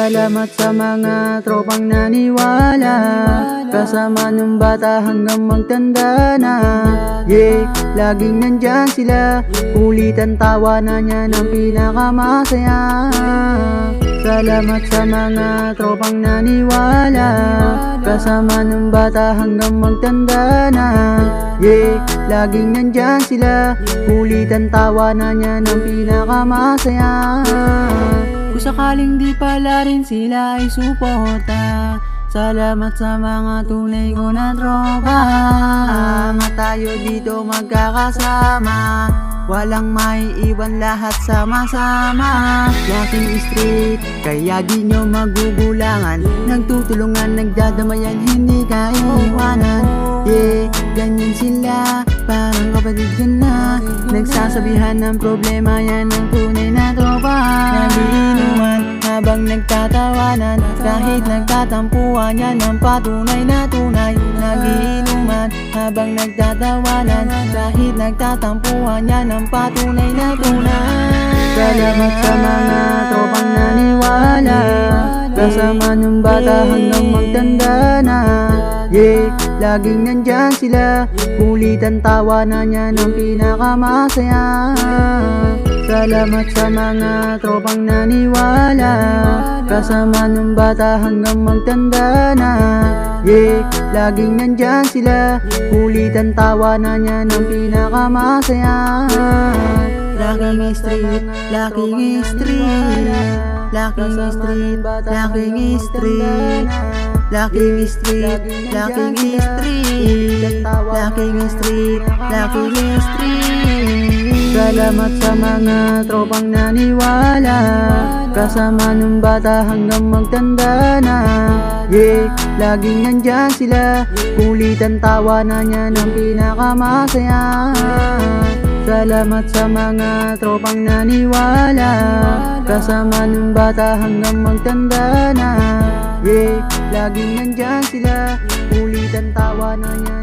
Salamat sa mga tropang naniwala, kasama nung bata hanggang magtanda na. Yeah, laging nandyan sila, ulitan tawanan niya ng pinakamasaya. Salamat sa mga tropang naniwala, kasama nung bata hanggang magtanda na. Yeah, laging nandyan sila, ulitan tawanan niya ng pinakamasaya. Kung sakaling di pala rin sila ay suporta, salamat sa mga tunay ko na tropa. Nga tayo dito magkakasama, walang maiiwan, lahat sama-sama. Laking street, kaya di nyo magugulangan, nagtutulungan, nagdadamayan, hindi ka iiwanan. Yeah, ganyan sila, parang kapatid ka na, nagsasabihan ng problema, yan ang tunay na tropa. Nagiinuman habang nagtatawanan, kahit nagtatampuan, yan ang patunay na tunay. Nagiinuman habang nagtatawanan, kahit nagtatampuan, yan ang patunay na tunay. Salamat sa mga tropang naniwala, kasama nung bata hanggang magtanda na. Yeah, laging nandyan sila, ulitan tawanan niya ng pinakamasaya. Salamat sa mga tropang naniwala, kasama nung bata hanggang magtanda na. Yeah, laging nandyan sila, ulitan tawanan niya ng pinakamasaya. Laking street, laking street, laking street, laking street, laking street, laking street, laking street, laking street. Salamat sa mga tropang naniwala, kasama nung bata hanggang magtanda na. Yeah, laging nandyan sila, ulitan tawanan niya ng pinakamasaya. Salamat sa mga tropang naniwala, kasama nung bata hanggang magtanda na. Yeah, laging nandyan sila, ulitan tawanan niya.